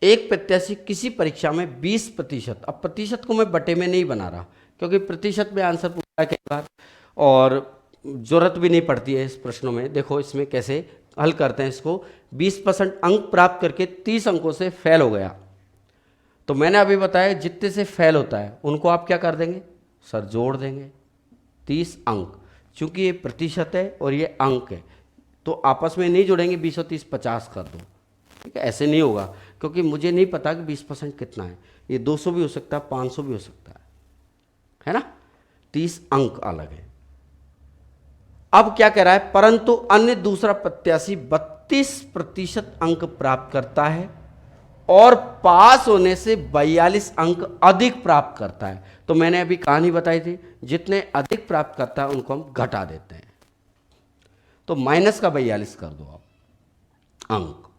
एक प्रत्याशी किसी परीक्षा में 20%, अब प्रतिशत को मैं बटे में नहीं बना रहा क्योंकि प्रतिशत में आंसर पूछा है कई बार, और जरूरत भी नहीं पड़ती है इस प्रश्नों में। देखो इसमें कैसे हल करते हैं इसको। 20% अंक प्राप्त करके 30 अंकों से फेल हो गया, तो मैंने अभी बताया जितने से फेल होता है उनको आप क्या कर देंगे, सर जोड़ देंगे 30 अंक। चूंकि ये प्रतिशत है और ये अंक है, तो आपस में नहीं जुड़ेंगे, 20 और 30 50 कर दो। ठीक है, ऐसे नहीं होगा, क्योंकि मुझे नहीं पता कि 20% कितना है। ये 200 भी हो सकता है, 500 भी हो सकता है ना। 30 अंक अलग है। अब क्या कह रहा है, परंतु अन्य दूसरा प्रत्याशी 32% अंक प्राप्त करता है और पास होने से 42 अंक अधिक प्राप्त करता है। तो मैंने अभी कहानी बताई थी, जितने अधिक प्राप्त करता है उनको हम घटा देते हैं, तो माइनस का 42 कर दो आप अंक।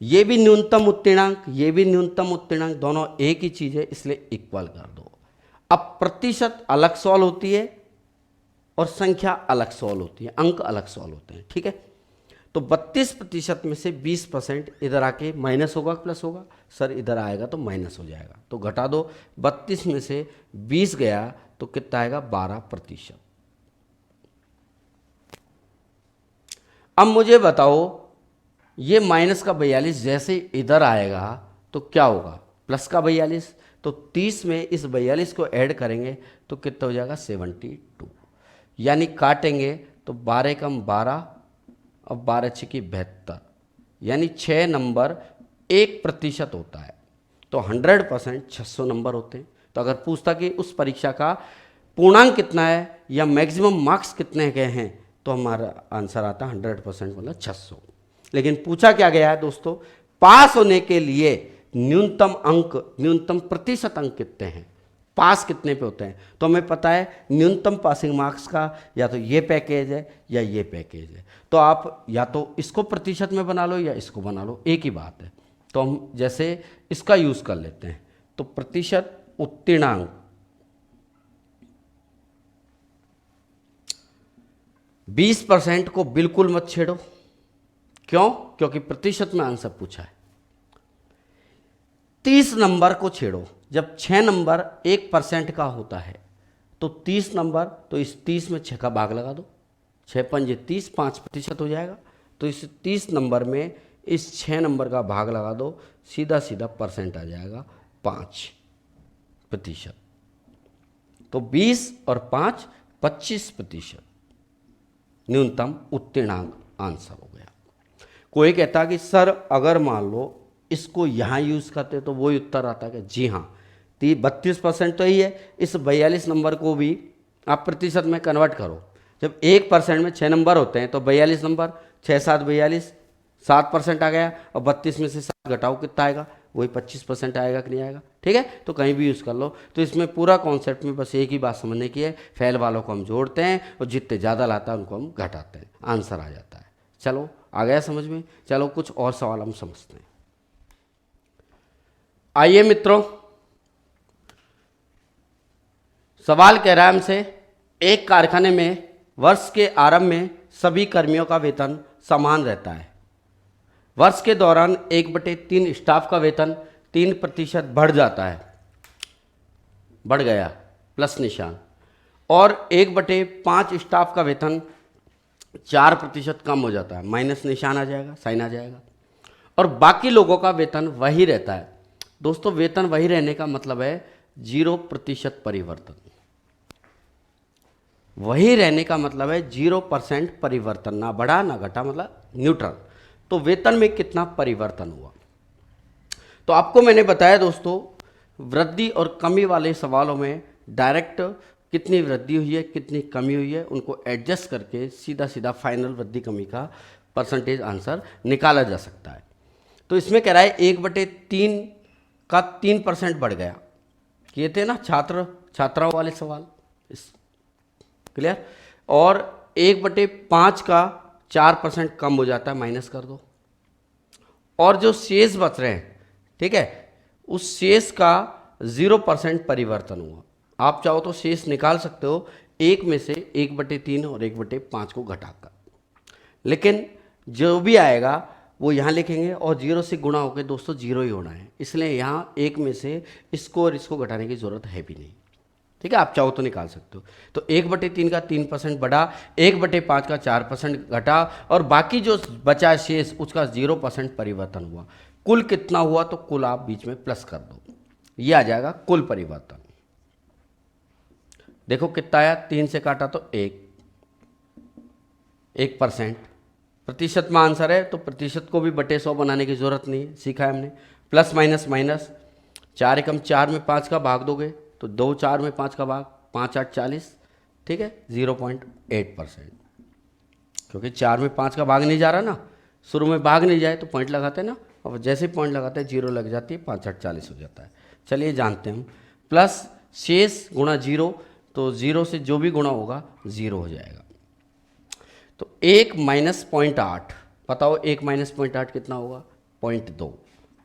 ये भी न्यूनतम उत्तीर्णांक, ये भी न्यूनतम उत्तीर्णांक, दोनों एक ही चीज है, इसलिए इक्वल कर दो। अब प्रतिशत अलग सॉल्व होती है और संख्या अलग सॉल्व होती है, अंक अलग सॉल्व होते हैं, ठीक है। तो 32% में से 20% इधर आके माइनस होगा प्लस होगा, सर इधर आएगा तो माइनस हो जाएगा, तो घटा दो। 32 में से 20 गया तो कितना आएगा 12%। अब मुझे बताओ ये माइनस का 42 जैसे इधर आएगा तो क्या होगा, प्लस का 42। तो 30 में इस 42 को ऐड करेंगे तो कितना हो जाएगा 72, यानी काटेंगे तो 12 कम 12 और 12 छक्के 72, यानी 6 नंबर 1% होता है। तो 100% 600 नंबर होते हैं। तो अगर पूछता कि उस परीक्षा का पूर्णांक कितना है या मैक्सिमम मार्क्स कितने गए हैं तो हमारा आंसर आता है 100% मतलब 600। लेकिन पूछा क्या गया है दोस्तों, पास होने के लिए न्यूनतम अंक, न्यूनतम प्रतिशत अंक कितने हैं, पास कितने पे होते हैं। तो हमें पता है न्यूनतम पासिंग मार्क्स का या तो ये पैकेज है या ये पैकेज है। तो आप या तो इसको प्रतिशत में बना लो या इसको बना लो, एक ही बात है। तो हम जैसे इसका यूज़ कर लेते हैं, तो प्रतिशत उत्तीर्णांक 20% को बिल्कुल मत छेड़ो। क्यों? क्योंकि प्रतिशत में आंसर पूछा है। 30 नंबर को छेड़ो। जब 6 नंबर 1% का होता है तो 30 नंबर, तो इस 30 में 6 का भाग लगा दो, 6 पंजे 30, 5% हो जाएगा। तो इस 30 नंबर में इस 6 नंबर का भाग लगा दो, सीधा सीधा परसेंट आ जाएगा 5%। तो 20 और 5 25% न्यूनतम उत्तीर्णांक आंसर हो गया। कोई कहता कि सर अगर मान लो इसको यहाँ यूज़ करते तो वही उत्तर आता है कि जी हाँ, 32% तो ही है। इस 42 नंबर को भी आप प्रतिशत में कन्वर्ट करो। जब 1% में 6 नंबर होते हैं तो 42 नंबर 6 7 42, 7% आ गया। और 32 में से 7 घटाओ कितना आएगा, वही 25% आएगा कि नहीं आएगा, ठीक है। तो कहीं भी यूज़ कर लो। तो इसमें पूरा कॉन्सेप्ट में बस एक ही बात समझने की है, फेल वालों को हम जोड़ते हैं और जितने ज़्यादा लाता है उनको हम घटाते हैं, आंसर आ जाता है। चलो आ गया समझ में। चलो कुछ और सवाल हम समझते हैं। आइए मित्रों, सवाल कह रहा है हमसे, एक कारखाने में वर्ष के आरंभ में सभी कर्मियों का वेतन समान रहता है। वर्ष के दौरान 1/3 स्टाफ का वेतन 3% बढ़ जाता है, बढ़ गया प्लस निशान, और 1/5 स्टाफ का वेतन 4% कम हो जाता है, माइनस निशान आ जाएगा, साइन आ जाएगा। और बाकी लोगों का वेतन वही रहता है। दोस्तों वेतन वही रहने का मतलब है 0% परिवर्तन। वही रहने का मतलब है 0% परिवर्तन, ना बढ़ा ना घटा, मतलब न्यूट्रल। तो वेतन में कितना परिवर्तन हुआ। तो आपको मैंने बताया दोस्तों, वृद्धि और कमी वाले सवालों में डायरेक्ट कितनी वृद्धि हुई है कितनी कमी हुई है उनको एडजस्ट करके सीधा सीधा फाइनल वृद्धि कमी का परसेंटेज आंसर निकाला जा सकता है। तो इसमें कह रहा है 1/3 का 3% बढ़ गया। ये थे ना छात्राओं वाले सवाल, क्लियर। और 1/5 का 4% कम हो जाता है, माइनस कर दो। और जो शेष बच रहे हैं, ठीक है, उस शेष का 0% परिवर्तन हुआ। आप चाहो तो शेष निकाल सकते हो एक में से 1/3 और 1/5 को घटाकर, लेकिन जो भी आएगा वो यहाँ लिखेंगे और 0 से गुणा होकर दोस्तों 0 ही होना है। इसलिए यहाँ एक में से इसको और इसको घटाने की जरूरत है भी नहीं, ठीक है। आप चाहो तो निकाल सकते हो। तो 1/3 का 3% बढ़ा, 1/5 का 4% घटा, और बाकी जो बचा शेष उसका 0% परिवर्तन हुआ। कुल कितना हुआ, तो कुल आप बीच में प्लस कर दो, ये आ जाएगा कुल परिवर्तन। देखो कितना आया, 3 से काटा तो 1%। प्रतिशत में आंसर है तो प्रतिशत को भी बटे 100 बनाने की जरूरत नहीं है, सीखा है हमने। प्लस माइनस माइनस, 4 एकम 4 में 5 का भाग दोगे तो 2 4 में 5 का भाग, 5 8 40, ठीक है, 0.8%। क्योंकि 4 में 5 का भाग नहीं जा रहा ना, शुरू में भाग नहीं जाए तो पॉइंट लगाते हैं ना, और जैसे ही पॉइंट लगाते हैं 0 लग जाती है, 5 8 40 हो जाता है। चलिए जानते हैं हम, प्लस शेष गुणा 0, तो 0 से जो भी गुणा होगा 0 हो जाएगा। तो 1 माइनस 0.8, बताओ 1 माइनस 0.8 कितना होगा, 0.2,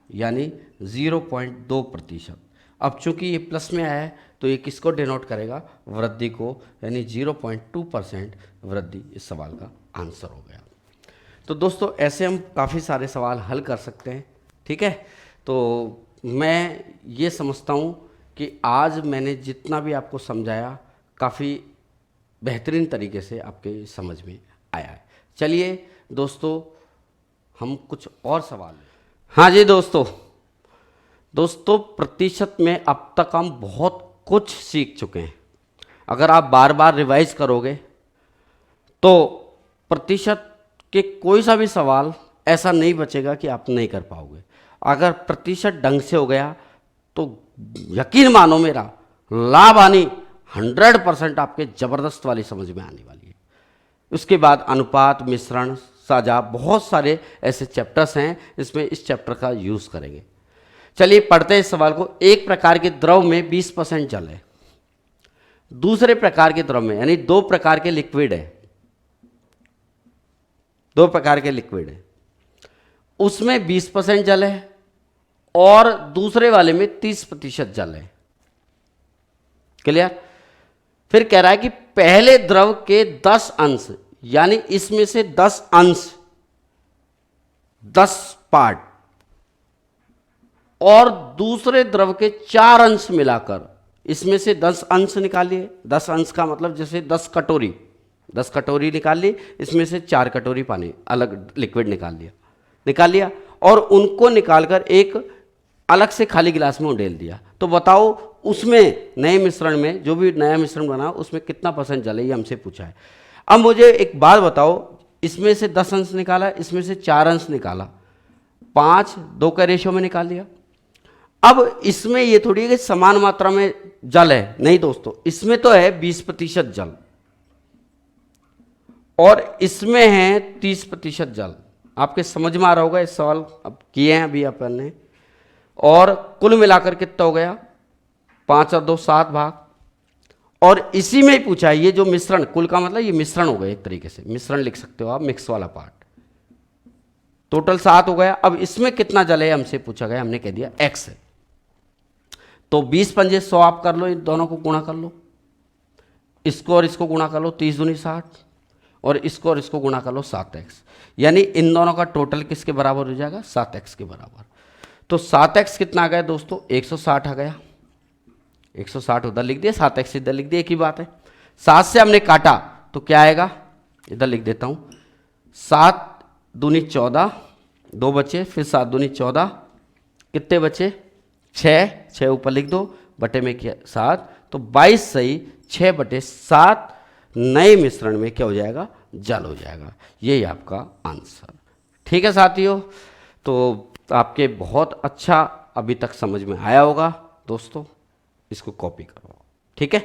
यानी 0.2%। अब चूंकि ये प्लस में आया है तो ये किसको डिनोट करेगा? वृद्धि को, यानी 0.2% वृद्धि इस सवाल का आंसर हो गया। तो दोस्तों ऐसे हम काफ़ी सारे सवाल हल कर सकते हैं, ठीक है। तो मैं ये समझता हूँ कि आज मैंने जितना भी आपको समझाया काफ़ी बेहतरीन तरीके से आपके समझ में आया है। चलिए दोस्तों हम कुछ और सवाल। हाँ जी दोस्तों प्रतिशत में अब तक हम बहुत कुछ सीख चुके हैं। अगर आप बार बार रिवाइज करोगे तो प्रतिशत के कोई सा भी सवाल ऐसा नहीं बचेगा कि आप नहीं कर पाओगे। अगर प्रतिशत ढंग से हो गया तो यकीन मानो मेरा, लाभ आनी 100% आपके ज़बरदस्त वाली समझ में आने वाली है। उसके बाद अनुपात, मिश्रण, साझा, बहुत सारे ऐसे चैप्टर्स हैं इसमें इस चैप्टर का यूज़ करेंगे। चलिए पढ़ते हैं इस सवाल को। एक प्रकार के द्रव में 20% जल है, दूसरे प्रकार के द्रव में, यानी दो प्रकार के लिक्विड है, दो प्रकार के लिक्विड है, उसमें 20% जल है और दूसरे वाले में 30% जल है। क्लियर? फिर कह रहा है कि पहले द्रव के 10 अंश, यानी इसमें से 10 अंश, 10 पार्ट, और दूसरे द्रव के 4 अंश मिलाकर इसमें से 10 अंश निकालिए। 10 अंश का मतलब जैसे 10 कटोरी, 10 कटोरी निकाल ली, इसमें से 4 कटोरी पानी अलग लिक्विड निकाल लिया और उनको निकालकर एक अलग से खाली गिलास में उंडेल दिया। तो बताओ उसमें नए मिश्रण में, जो भी नया मिश्रण बना उसमें कितना % जल है, ये हमसे पूछा है। अब मुझे एक बात बताओ, इसमें से 10 अंश निकाला, इसमें से 4 अंश निकाला, 5-2 का रेशो में निकाल दिया। अब इसमें ये थोड़ी है कि समान मात्रा में जल है, नहीं दोस्तों, इसमें तो है 20% जल और इसमें है 30% जल। आपके समझ में आ रहा होगा, इस सवाल अब किए हैं अभी अपन ने, और कुल मिलाकर कितना हो गया? 5 और 2 7 भाग। और इसी में ही पूछा है ये जो मिश्रण, कुल का मतलब ये मिश्रण हो गया, एक तरीके से मिश्रण लिख सकते हो आप, मिक्स वाला पार्ट, टोटल 7 हो गया। अब इसमें कितना जल है हमसे पूछा गया, हमने कह दिया x है। तो 20 पंजे 100 आप कर लो, इन दोनों को गुणा कर लो, इसको और इसको गुणा कर लो, 30 दूनी 60, और इसको गुणा कर लो 7x, यानी इन दोनों का टोटल किसके बराबर हो जाएगा? 7x के बराबर। तो 7x कितना आ गया दोस्तों? 160 आ गया। 160 उधर लिख दिया, 7x इधर लिख दिया, एक ही बात है। 7 से हमने काटा तो क्या आएगा? इधर लिख देता हूँ, 7 दूनी 14, 2 बचे, फिर 7 दूनी 14, कितने बचे? 6 ऊपर लिख दो, बटे में क्या? 7, तो 22 सही 6/7 नए मिश्रण में क्या हो जाएगा? जल हो जाएगा। यही आपका आंसर। ठीक है साथियों, तो आपके बहुत अच्छा अभी तक समझ में आया होगा दोस्तों, इसको कॉपी करो, ठीक है।